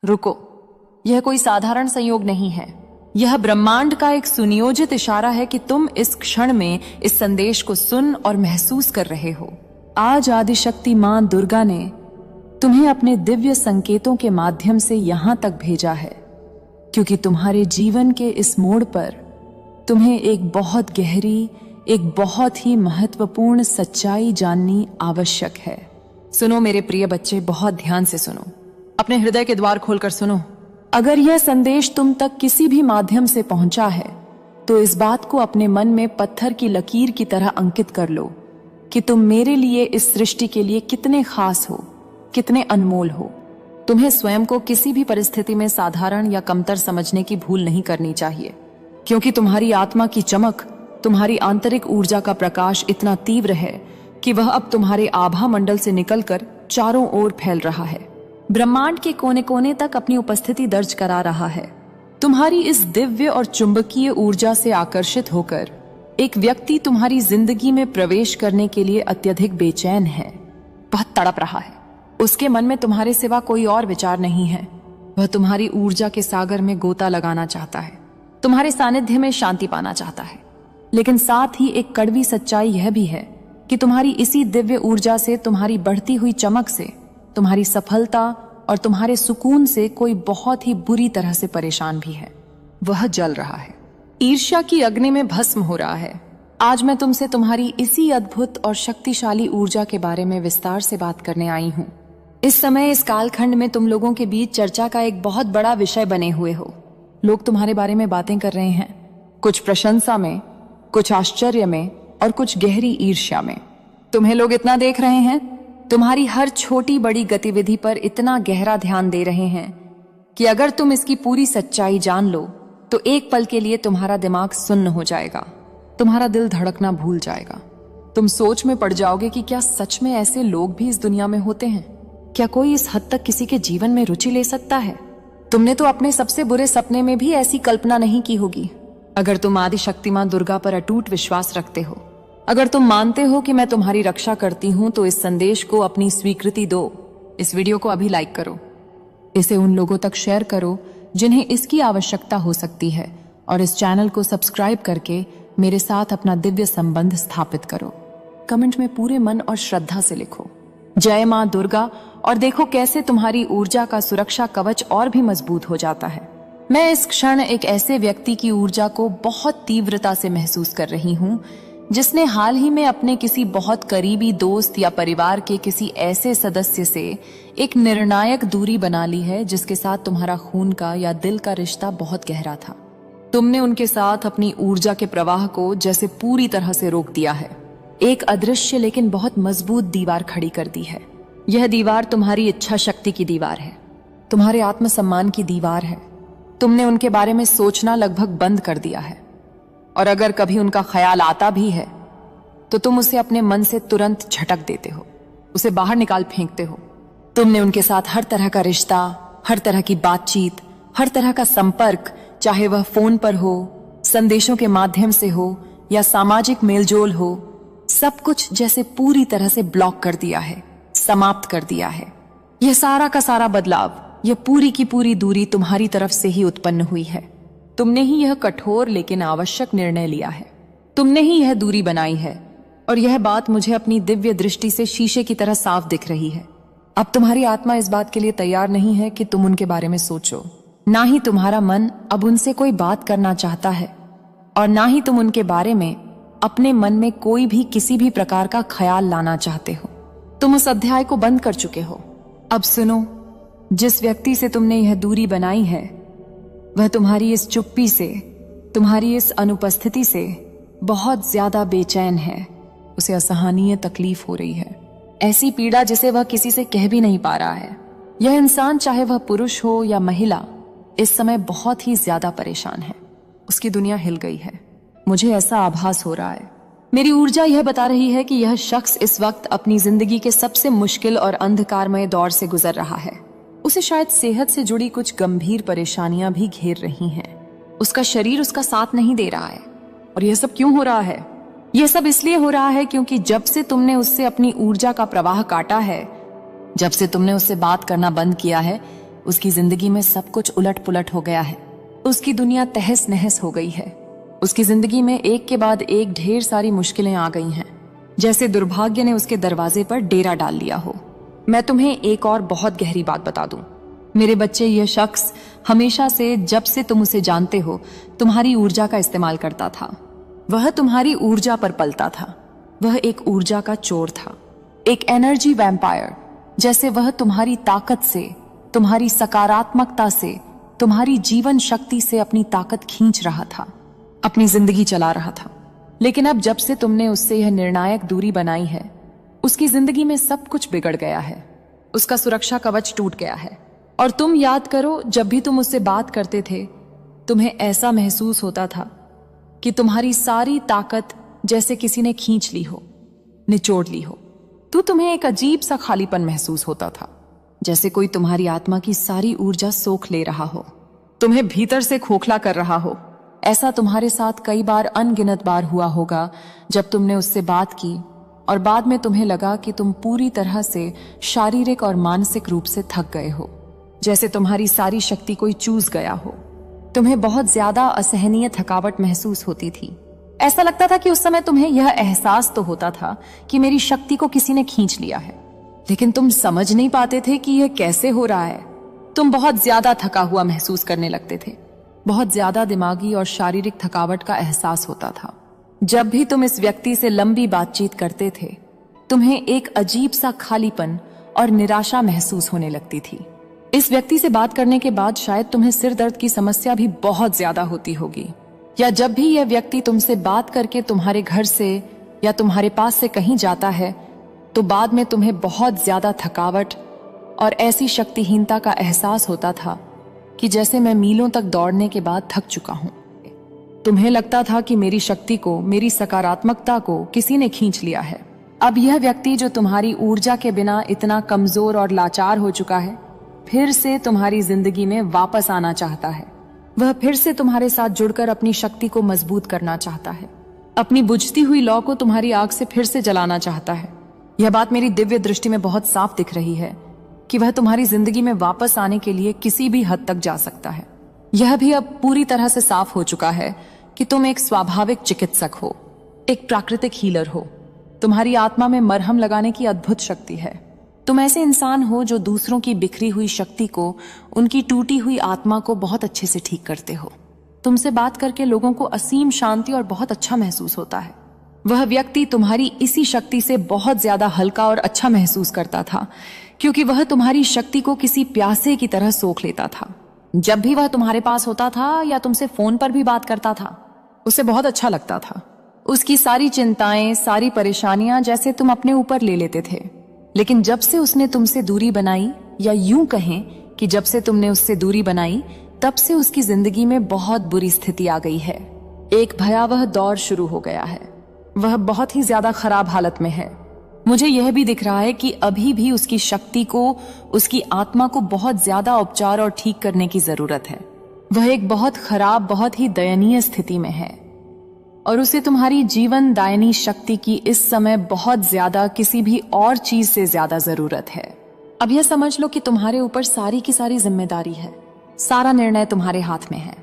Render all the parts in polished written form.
रुको, यह कोई साधारण संयोग नहीं है। यह ब्रह्मांड का एक सुनियोजित इशारा है कि तुम इस क्षण में इस संदेश को सुन और महसूस कर रहे हो। आज आदिशक्ति मां दुर्गा ने तुम्हें अपने दिव्य संकेतों के माध्यम से यहां तक भेजा है, क्योंकि तुम्हारे जीवन के इस मोड़ पर तुम्हें एक बहुत गहरी, एक बहुत ही महत्वपूर्ण सच्चाई जाननी आवश्यक है। सुनो मेरे प्रिय बच्चे, बहुत ध्यान से सुनो, अपने हृदय के द्वार खोलकर सुनो। अगर यह संदेश तुम तक किसी भी माध्यम से पहुंचा है तो इस बात को अपने मन में पत्थर की लकीर की तरह अंकित कर लो कि तुम मेरे लिए, इस सृष्टि के लिए कितने खास हो, कितने अनमोल हो। तुम्हें स्वयं को किसी भी परिस्थिति में साधारण या कमतर समझने की भूल नहीं करनी चाहिए, क्योंकि तुम्हारी आत्मा की चमक, तुम्हारी आंतरिक ऊर्जा का प्रकाश इतना तीव्र है कि वह अब तुम्हारे आभा मंडल से निकलकर चारों ओर फैल रहा है, ब्रह्मांड के कोने कोने तक अपनी उपस्थिति दर्ज करा रहा है। तुम्हारी इस दिव्य और चुंबकीय ऊर्जा से आकर्षित होकर एक व्यक्ति तुम्हारी जिंदगी में प्रवेश करने के लिए अत्यधिक बेचैन है, बहुत तड़प रहा है। उसके मन में तुम्हारे सिवा कोई और विचार नहीं है। वह तुम्हारी ऊर्जा के सागर में गोता लगाना चाहता है, तुम्हारे सानिध्य में शांति पाना चाहता है। लेकिन साथ ही एक कड़वी सच्चाई यह भी है कि तुम्हारी इसी दिव्य ऊर्जा से, तुम्हारी बढ़ती हुई चमक से, तुम्हारी सफलता और तुम्हारे सुकून से कोई बहुत ही बुरी तरह से परेशान भी है। वह जल रहा है, ईर्ष्या की अग्नि में भस्म हो रहा है। आज मैं तुमसे तुम्हारी इसी अद्भुत और शक्तिशाली ऊर्जा के बारे में विस्तार से बात करने आई हूँ। इस समय, इस कालखंड में तुम लोगों के बीच चर्चा का एक बहुत बड़ा विषय बने हुए हो। लोग तुम्हारे बारे में बातें कर रहे हैं, कुछ प्रशंसा में, कुछ आश्चर्य में और कुछ गहरी ईर्ष्या में। तुम्हें लोग इतना देख रहे हैं, तुम्हारी हर छोटी बड़ी गतिविधि पर इतना गहरा ध्यान दे रहे हैं कि अगर तुम इसकी पूरी सच्चाई जान लो तो एक पल के लिए तुम्हारा दिमाग सुन्न हो जाएगा, तुम्हारा दिल धड़कना भूल जाएगा। तुम सोच में पड़ जाओगे कि क्या सच में ऐसे लोग भी इस दुनिया में होते हैं? क्या कोई इस हद तक किसी के जीवन में रुचि ले सकता है? तुमने तो अपने सबसे बुरे सपने में भी ऐसी कल्पना नहीं की होगी। अगर तुम आदिशक्ति मां दुर्गा पर अटूट विश्वास रखते हो, अगर तुम मानते हो कि मैं तुम्हारी रक्षा करती हूं, तो इस संदेश को अपनी स्वीकृति दो। इस वीडियो को अभी लाइक करो, इसे उन लोगों तक शेयर करो जिन्हें इसकी आवश्यकता हो सकती है, और इस चैनल को सब्सक्राइब करके मेरे साथ अपना दिव्य संबंध स्थापित करो। कमेंट में पूरे मन और श्रद्धा से लिखो जय मां दुर्गा, और देखो कैसे तुम्हारी ऊर्जा का सुरक्षा कवच और भी मजबूत हो जाता है। मैं इस क्षण एक ऐसे व्यक्ति की ऊर्जा को बहुत तीव्रता से महसूस कर रही हूँ जिसने हाल ही में अपने किसी बहुत करीबी दोस्त या परिवार के किसी ऐसे सदस्य से एक निर्णायक दूरी बना ली है जिसके साथ तुम्हारा खून का या दिल का रिश्ता बहुत गहरा था। तुमने उनके साथ अपनी ऊर्जा के प्रवाह को जैसे पूरी तरह से रोक दिया है। एक अदृश्य लेकिन बहुत मजबूत दीवार खड़ी कर दी है। यह दीवार तुम्हारी इच्छा शक्ति की दीवार है, तुम्हारे आत्मसम्मान की दीवार है। तुमने उनके बारे में सोचना लगभग बंद कर दिया है, और अगर कभी उनका ख्याल आता भी है तो तुम उसे अपने मन से तुरंत झटक देते हो, उसे बाहर निकाल फेंकते हो। तुमने उनके साथ हर तरह का रिश्ता, हर तरह की बातचीत, हर तरह का संपर्क, चाहे वह फोन पर हो, संदेशों के माध्यम से हो या सामाजिक मेलजोल हो, सब कुछ जैसे पूरी तरह से ब्लॉक कर दिया है, समाप्त कर दिया है। यह सारा का सारा बदलाव, यह पूरी की पूरी दूरी तुम्हारी तरफ से ही उत्पन्न हुई है। तुमने ही यह कठोर लेकिन आवश्यक निर्णय लिया है। तुमने ही यह दूरी बनाई है, और यह बात मुझे अपनी दिव्य दृष्टि से शीशे की तरह साफ दिख रही है। अब तुम्हारी आत्मा इस बात के लिए तैयार नहीं है कि तुम उनके बारे में सोचो। ना ही तुम्हारा मन अब उनसे कोई बात करना चाहता है, और ना ही तुम उनके बारे में अपने मन में कोई भी किसी भी प्रकार का ख्याल लाना चाहते हो। तुम उस अध्याय को बंद कर चुके हो। अब सुनो, जिस व्यक्ति से तुमने यह दूरी बनाई है वह तुम्हारी इस चुप्पी से, तुम्हारी इस अनुपस्थिति से बहुत ज्यादा बेचैन है। उसे असहनीय तकलीफ हो रही है, ऐसी पीड़ा जिसे वह किसी से कह भी नहीं पा रहा है। यह इंसान, चाहे वह पुरुष हो या महिला, इस समय बहुत ही ज्यादा परेशान है। उसकी दुनिया हिल गई है। मुझे ऐसा आभास हो रहा है, मेरी ऊर्जा यह बता रही है कि यह शख्स इस वक्त अपनी जिंदगी के सबसे मुश्किल और अंधकारमय दौर से गुजर रहा है। उसे शायद सेहत से जुड़ी कुछ गंभीर परेशानियां भी घेर रही हैं। उसका शरीर उसका साथ नहीं दे रहा है। और यह सब क्यों हो रहा है? यह सब इसलिए हो रहा है क्योंकि जब से तुमने उससे अपनी ऊर्जा का प्रवाह काटा है, जब से तुमने उससे बात करना बंद किया है, उसकी जिंदगी में सब कुछ उलट पुलट हो गया है। उसकी दुनिया तहस नहस हो गई है। उसकी जिंदगी में एक के बाद एक ढेर सारी मुश्किलें आ गई हैं, जैसे दुर्भाग्य ने उसके दरवाजे पर डेरा डाल लिया हो। मैं तुम्हें एक और बहुत गहरी बात बता दूं। मेरे बच्चे, यह शख्स हमेशा से, जब से तुम उसे जानते हो, तुम्हारी ऊर्जा का इस्तेमाल करता था। वह तुम्हारी ऊर्जा पर पलता था। वह एक ऊर्जा का चोर था, एक एनर्जी वैम्पायर। जैसे वह तुम्हारी ताकत से, तुम्हारी सकारात्मकता से, तुम्हारी जीवन शक्ति से अपनी ताकत खींच रहा था, अपनी जिंदगी चला रहा था। लेकिन अब जब से तुमने उससे यह निर्णायक दूरी बनाई है, उसकी जिंदगी में सब कुछ बिगड़ गया है। उसका सुरक्षा कवच टूट गया है। और तुम याद करो, जब भी तुम उससे बात करते थे, तुम्हें ऐसा महसूस होता था कि तुम्हारी सारी ताकत जैसे किसी ने खींच ली हो, निचोड़ ली हो। तो तुम्हें एक अजीब सा खालीपन महसूस होता था, जैसे कोई तुम्हारी आत्मा की सारी ऊर्जा सोख ले रहा हो, तुम्हें भीतर से खोखला कर रहा हो। ऐसा तुम्हारे साथ कई बार, अनगिनत बार हुआ होगा, जब तुमने उससे बात की और बाद में तुम्हें लगा कि तुम पूरी तरह से शारीरिक और मानसिक रूप से थक गए हो, जैसे तुम्हारी सारी शक्ति कोई चूस गया हो। तुम्हें बहुत ज्यादा असहनीय थकावट महसूस होती थी। ऐसा लगता था कि उस समय तुम्हें यह एहसास तो होता था कि मेरी शक्ति को किसी ने खींच लिया है, लेकिन तुम समझ नहीं पाते थे कि यह कैसे हो रहा है। तुम बहुत ज्यादा थका हुआ महसूस करने लगते थे। बहुत ज्यादा दिमागी और शारीरिक थकावट का एहसास होता था। जब भी तुम इस व्यक्ति से लंबी बातचीत करते थे, तुम्हें एक अजीब सा खालीपन और निराशा महसूस होने लगती थी। इस व्यक्ति से बात करने के बाद शायद तुम्हें सिर दर्द की समस्या भी बहुत ज्यादा होती होगी, या जब भी यह व्यक्ति तुमसे बात करके तुम्हारे घर से या तुम्हारे पास से कहीं जाता है, तो बाद में तुम्हें बहुत ज्यादा थकावट और ऐसी शक्तिहीनता का एहसास होता था कि जैसे मैं मीलों तक दौड़ने के बाद थक चुका हूं। तुम्हें लगता था कि मेरी शक्ति को, मेरी सकारात्मकता को किसी ने खींच लिया है। अब यह व्यक्ति जो तुम्हारी ऊर्जा के बिना इतना कमजोर और लाचार हो चुका है, फिर से तुम्हारी जिंदगी में वापस आना चाहता है। वह फिर से तुम्हारे साथ जुड़कर अपनी शक्ति को मजबूत करना चाहता है। अपनी बुझती हुई लौ को तुम्हारी आग से फिर से जलाना चाहता है। यह बात मेरी दिव्य दृष्टि में बहुत साफ दिख रही है कि वह तुम्हारी जिंदगी में वापस आने के लिए किसी भी हद तक जा सकता है। यह भी अब पूरी तरह से साफ हो चुका है कि तुम एक स्वाभाविक चिकित्सक हो, एक प्राकृतिक हीलर हो। तुम्हारी आत्मा में मरहम लगाने की अद्भुत शक्ति है। तुम ऐसे इंसान हो जो दूसरों की बिखरी हुई शक्ति को, उनकी टूटी हुई आत्मा को बहुत अच्छे से ठीक करते हो। तुमसे बात करके लोगों को असीम शांति और बहुत अच्छा महसूस होता है। वह व्यक्ति तुम्हारी इसी शक्ति से बहुत ज्यादा हल्का और अच्छा महसूस करता था, क्योंकि वह तुम्हारी शक्ति को किसी प्यासे की तरह सोख लेता था। जब भी वह तुम्हारे पास होता था या तुमसे फोन पर भी बात करता था, उसे बहुत अच्छा लगता था। उसकी सारी चिंताएं, सारी परेशानियां जैसे तुम अपने ऊपर ले लेते थे। लेकिन जब से उसने तुमसे दूरी बनाई, या यूं कहें कि जब से तुमने उससे दूरी बनाई, तब से उसकी जिंदगी में बहुत बुरी स्थिति आ गई है। एक भयावह दौर शुरू हो गया है। वह बहुत ही ज्यादा खराब हालत में है। मुझे यह भी दिख रहा है कि अभी भी उसकी शक्ति को, उसकी आत्मा को बहुत ज्यादा उपचार और ठीक करने की जरूरत है। वह एक बहुत खराब, बहुत ही दयनीय स्थिति में है और उसे तुम्हारी जीवन दायनी शक्ति की इस समय बहुत ज्यादा, किसी भी और चीज से ज्यादा जरूरत है। अब यह समझ लो कि तुम्हारे ऊपर सारी की सारी जिम्मेदारी है। सारा निर्णय तुम्हारे हाथ में है।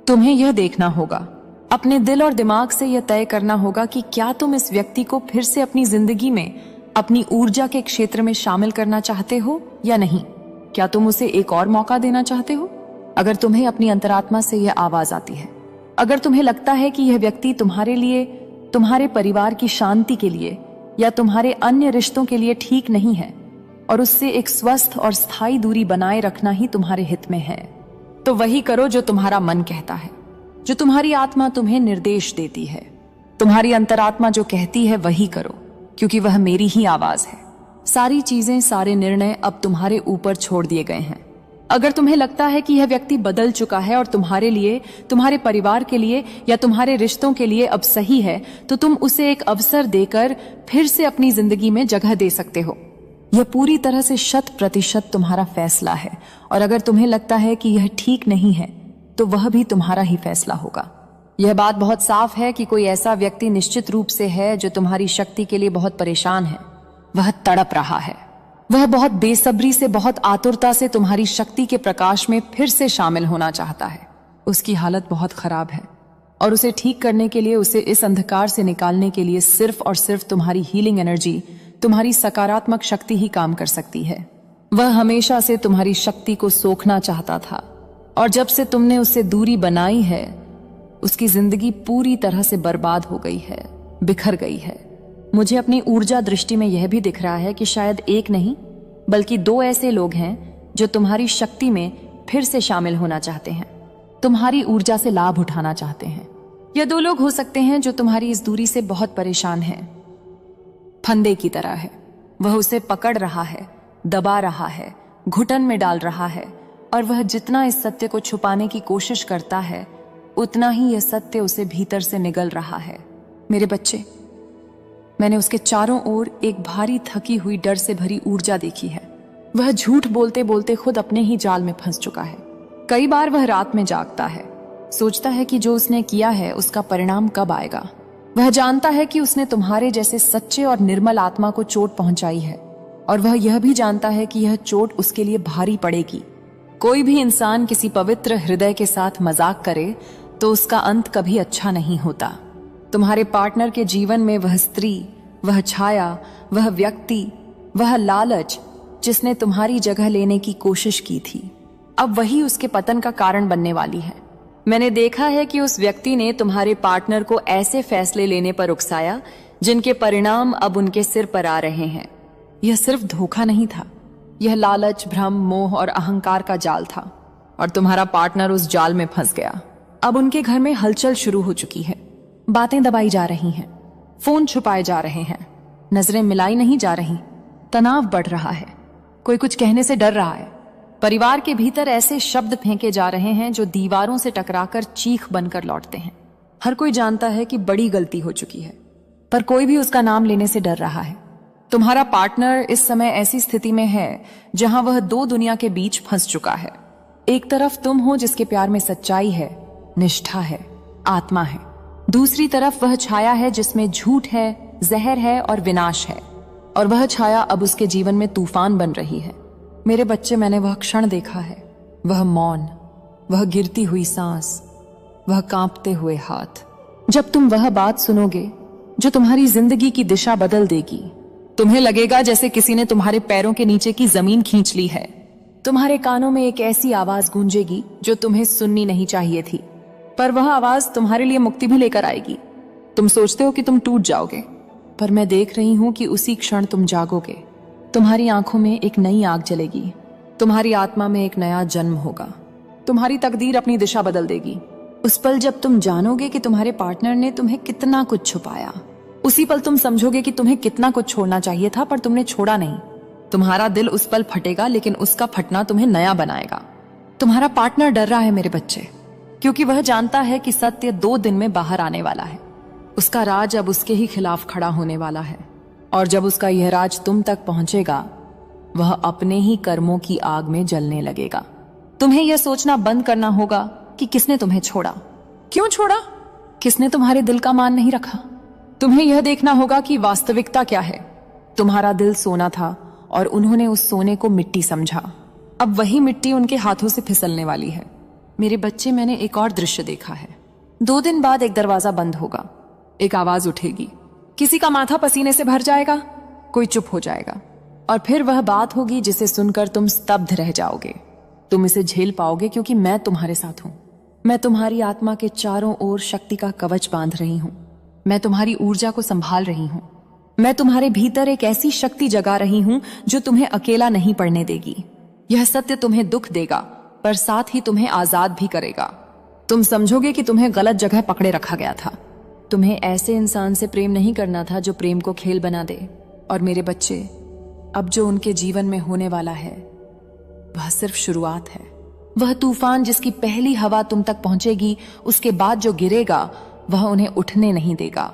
तुम्हें यह देखना होगा, अपने दिल और दिमाग से यह तय करना होगा कि क्या तुम इस व्यक्ति को फिर से अपनी जिंदगी में, अपनी ऊर्जा के क्षेत्र में शामिल करना चाहते हो या नहीं। क्या तुम उसे एक और मौका देना चाहते हो? अगर तुम्हें अपनी अंतरात्मा से यह आवाज आती है, अगर तुम्हें लगता है कि यह व्यक्ति तुम्हारे लिए, तुम्हारे परिवार की शांति के लिए या तुम्हारे अन्य रिश्तों के लिए ठीक नहीं है और उससे एक स्वस्थ और स्थायी दूरी बनाए रखना ही तुम्हारे हित में है, तो वही करो जो तुम्हारा मन कहता है, जो तुम्हारी आत्मा तुम्हें निर्देश देती है। तुम्हारी अंतरात्मा जो कहती है वही करो, क्योंकि वह मेरी ही आवाज है। सारी चीजें, सारे निर्णय अब तुम्हारे ऊपर छोड़ दिए गए हैं। अगर तुम्हें लगता है कि यह व्यक्ति बदल चुका है और तुम्हारे लिए, तुम्हारे परिवार के लिए या तुम्हारे रिश्तों के लिए अब सही है, तो तुम उसे एक अवसर देकर फिर से अपनी जिंदगी में जगह दे सकते हो। यह पूरी तरह से 100% तुम्हारा फैसला है, और अगर तुम्हें लगता है कि यह ठीक नहीं है, तो वह भी तुम्हारा ही फैसला होगा। यह बात बहुत साफ है कि कोई ऐसा व्यक्ति निश्चित रूप से है जो तुम्हारी शक्ति के लिए बहुत परेशान है। वह तड़प रहा है। वह बहुत बेसब्री से, बहुत आतुरता से तुम्हारी शक्ति के प्रकाश में फिर से शामिल होना चाहता है। उसकी हालत बहुत खराब है और उसे ठीक करने के लिए, उसे इस अंधकार से निकालने के लिए सिर्फ और सिर्फ तुम्हारी हीलिंग एनर्जी, तुम्हारी सकारात्मक शक्ति ही काम कर सकती है। वह हमेशा से तुम्हारी शक्ति को सोखना चाहता था और जब से तुमने उससे दूरी बनाई है, उसकी जिंदगी पूरी तरह से बर्बाद हो गई है, बिखर गई है। मुझे अपनी ऊर्जा दृष्टि में यह भी दिख रहा है कि शायद एक नहीं बल्कि दो ऐसे लोग हैं जो तुम्हारी शक्ति में फिर से शामिल होना चाहते हैं, तुम्हारी ऊर्जा से लाभ उठाना चाहते हैं। यह दो लोग हो सकते हैं जो तुम्हारी इस दूरी से बहुत परेशान हैं। फंदे की तरह है, वह उसे पकड़ रहा है, दबा रहा है, घुटन में डाल रहा है और वह जितना इस सत्य को छुपाने की कोशिश करता है, उतना ही यह सत्य उसे भीतर से निगल रहा है। मेरे बच्चे, मैंने उसके चारों ओर एक भारी थकी हुई डर से भरी ऊर्जा देखी है। वह झूठ बोलते बोलते खुद अपने ही जाल में फंस चुका है। कई बार वह रात में जागता है, सोचता है कि जो उसने किया है उसका परिणाम कब आएगा। वह जानता है कि उसने तुम्हारे जैसे सच्चे और निर्मल आत्मा को चोट पहुंचाई है और वह यह भी जानता है कि यह चोट उसके लिए भारी पड़ेगी। कोई भी इंसान किसी पवित्र हृदय के साथ मजाक करे तो उसका अंत कभी अच्छा नहीं होता। तुम्हारे पार्टनर के जीवन में वह स्त्री, वह छाया, वह व्यक्ति, वह लालच जिसने तुम्हारी जगह लेने की कोशिश की थी, अब वही उसके पतन का कारण बनने वाली है। मैंने देखा है कि उस व्यक्ति ने तुम्हारे पार्टनर को ऐसे फैसले लेने पर उकसाया जिनके परिणाम अब उनके सिर पर आ रहे हैं। यह सिर्फ धोखा नहीं था, यह लालच, भ्रम, मोह और अहंकार का जाल था और तुम्हारा पार्टनर उस जाल में फंस गया। अब उनके घर में हलचल शुरू हो चुकी है, बातें दबाई जा रही हैं, फोन छुपाए जा रहे हैं, नजरें मिलाई नहीं जा रही, तनाव बढ़ रहा है, कोई कुछ कहने से डर रहा है। परिवार के भीतर ऐसे शब्द फेंके जा रहे हैं जो दीवारों से टकराकर चीख बनकर लौटते हैं। हर कोई जानता है कि बड़ी गलती हो चुकी है, पर कोई भी उसका नाम लेने से डर रहा है। तुम्हारा पार्टनर इस समय ऐसी स्थिति में है जहां वह दो दुनिया के बीच फंस चुका है। एक तरफ तुम हो जिसके प्यार में सच्चाई है, निष्ठा है, आत्मा है। दूसरी तरफ वह छाया है जिसमें झूठ है, जहर है और विनाश है। और वह छाया अब उसके जीवन में तूफान बन रही है। मेरे बच्चे, मैंने वह क्षण देखा है, वह मौन, वह गिरती हुई सांस, वह कांपते हुए हाथ। जब तुम वह बात सुनोगे जो तुम्हारी जिंदगी की दिशा बदल देगी, तुम्हें लगेगा जैसे किसी ने तुम्हारे पैरों के नीचे की जमीन खींच ली है। तुम्हारे कानों में एक ऐसी आवाज गूंजेगी जो तुम्हें सुननी नहीं चाहिए थी, पर वह आवाज तुम्हारे लिए मुक्ति भी लेकर आएगी। तुम सोचते हो कि तुम टूट जाओगे, पर मैं देख रही हूं कि उसी क्षण तुम जागोगे। तुम्हारी आंखों में एक नई आग जलेगी, तुम्हारी आत्मा में एक नया जन्म होगा, तुम्हारी तकदीर अपनी दिशा बदल देगी। उस पल जब तुम जानोगे कि तुम्हारे पार्टनर ने तुम्हें कितना कुछ छुपाया, उसी पल तुम समझोगे कि तुम्हें कितना कुछ छोड़ना चाहिए था पर तुमने छोड़ा नहीं। तुम्हारा दिल उस पल फटेगा, लेकिन उसका फटना तुम्हें नया बनाएगा। तुम्हारा पार्टनर डर रहा है मेरे बच्चे, क्योंकि वह जानता है कि सत्य 2 दिन में बाहर आने वाला है। उसका राज अब उसके ही खिलाफ खड़ा होने वाला है और जब उसका यह राज तुम तक पहुंचेगा, वह अपने ही कर्मों की आग में जलने लगेगा। तुम्हें यह सोचना बंद करना होगा कि किसने तुम्हें छोड़ा, क्यों छोड़ा, किसने तुम्हारे दिल का मान नहीं रखा। तुम्हें यह देखना होगा कि वास्तविकता क्या है। तुम्हारा दिल सोना था और उन्होंने उस सोने को मिट्टी समझा। अब वही मिट्टी उनके हाथों से फिसलने वाली है। मेरे बच्चे, मैंने एक और दृश्य देखा है। 2 दिन बाद एक दरवाजा बंद होगा, एक आवाज उठेगी, किसी का माथा पसीने से भर जाएगा, कोई चुप हो जाएगा और फिर वह बात होगी जिसे सुनकर तुम स्तब्ध रह जाओगे। तुम इसे झेल पाओगे क्योंकि मैं तुम्हारे साथ हूं। मैं तुम्हारी आत्मा के चारों ओर शक्ति का कवच बांध रही हूं। मैं तुम्हारी ऊर्जा को संभाल रही हूं। मैं तुम्हारे भीतर एक ऐसी शक्ति जगा रही हूं जो तुम्हें अकेला नहीं पड़ने देगी। यह सत्य तुम्हें दुख देगा पर साथ ही तुम्हें आजाद भी करेगा। तुम समझोगे कि तुम्हें गलत जगह पकड़े रखा गया था। तुम्हें ऐसे इंसान से प्रेम नहीं करना था जो प्रेम को खेल बना दे। और मेरे बच्चे, अब जो उनके जीवन में होने वाला है वह सिर्फ शुरुआत है। वह तूफान जिसकी पहली हवा तुम तक पहुंचेगी, उसके बाद जो गिरेगा वह उन्हें उठने नहीं देगा।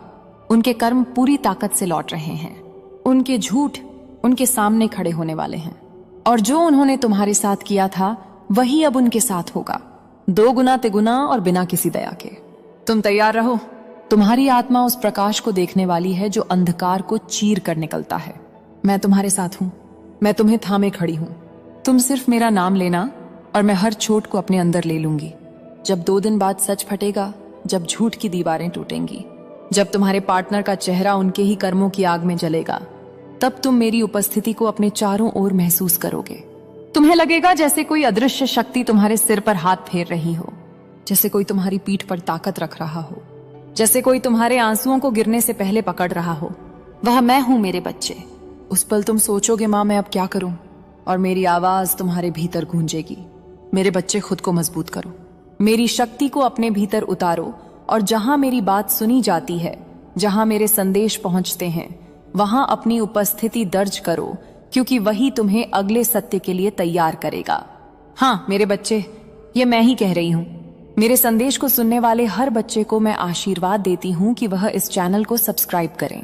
उनके कर्म पूरी ताकत से लौट रहे हैं। उनके झूठ उनके सामने खड़े होने वाले हैं और जो उन्होंने तुम्हारे साथ किया था वही अब उनके साथ होगा, 2 गुना तिगुना और बिना किसी दया के। तुम तैयार रहो। तुम्हारी आत्मा उस प्रकाश को देखने वाली है जो अंधकार को चीर कर निकलता है। मैं तुम्हारे साथ हूं। मैं तुम्हें थामे खड़ी हूं। तुम सिर्फ मेरा नाम लेना और मैं हर चोट को अपने अंदर ले लूंगी। जब 2 दिन बाद सच फटेगा, जब झूठ की दीवारें टूटेंगी, जब तुम्हारे पार्टनर का चेहरा उनके ही कर्मों की आग में जलेगा, तब तुम मेरी उपस्थिति को अपने चारों ओर महसूस करोगे। तुम्हें लगेगा जैसे कोई अदृश्य शक्ति तुम्हारे सिर पर हाथ फेर रही हो, जैसे कोई तुम्हारी पीठ पर ताकत रख रहा हो, जैसे कोई तुम्हारे आंसुओं को गिरने से पहले पकड़ रहा हो। वह मैं हूं मेरे बच्चे। उस पल तुम सोचोगे मां मैं अब क्या करूं, और मेरी आवाज तुम्हारे भीतर गूंजेगी, मेरे बच्चे खुद को मजबूत करो, मेरी शक्ति को अपने भीतर उतारो, और जहां मेरी बात सुनी जाती है, जहां मेरे संदेश पहुंचते हैं, वहां अपनी उपस्थिति दर्ज करो, क्योंकि वही तुम्हें अगले सत्य के लिए तैयार करेगा। हाँ मेरे बच्चे, ये मैं ही कह रही हूं। मेरे संदेश को सुनने वाले हर बच्चे को मैं आशीर्वाद देती हूं कि वह इस चैनल को सब्सक्राइब करें,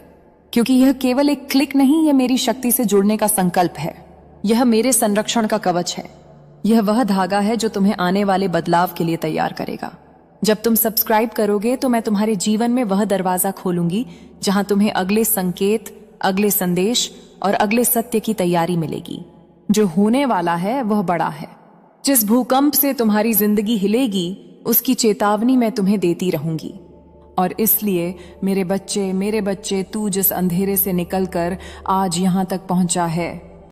क्योंकि यह केवल एक क्लिक नहीं, यह मेरी शक्ति से जुड़ने का संकल्प है। यह मेरे संरक्षण का कवच है। यह वह धागा है जो तुम्हें आने वाले बदलाव के लिए तैयार करेगा। जब तुम सब्सक्राइब करोगे तो मैं तुम्हारे जीवन में वह दरवाजा खोलूंगी जहां तुम्हें अगले संकेत, अगले संदेश और अगले सत्य की तैयारी मिलेगी। जो होने वाला है वह बड़ा है। जिस भूकंप से तुम्हारी जिंदगी हिलेगी, उसकी चेतावनी मैं तुम्हें देती रहूंगी। और इसलिए मेरे बच्चे, तू जिस अंधेरे से निकलकर आज यहां तक पहुंचा है,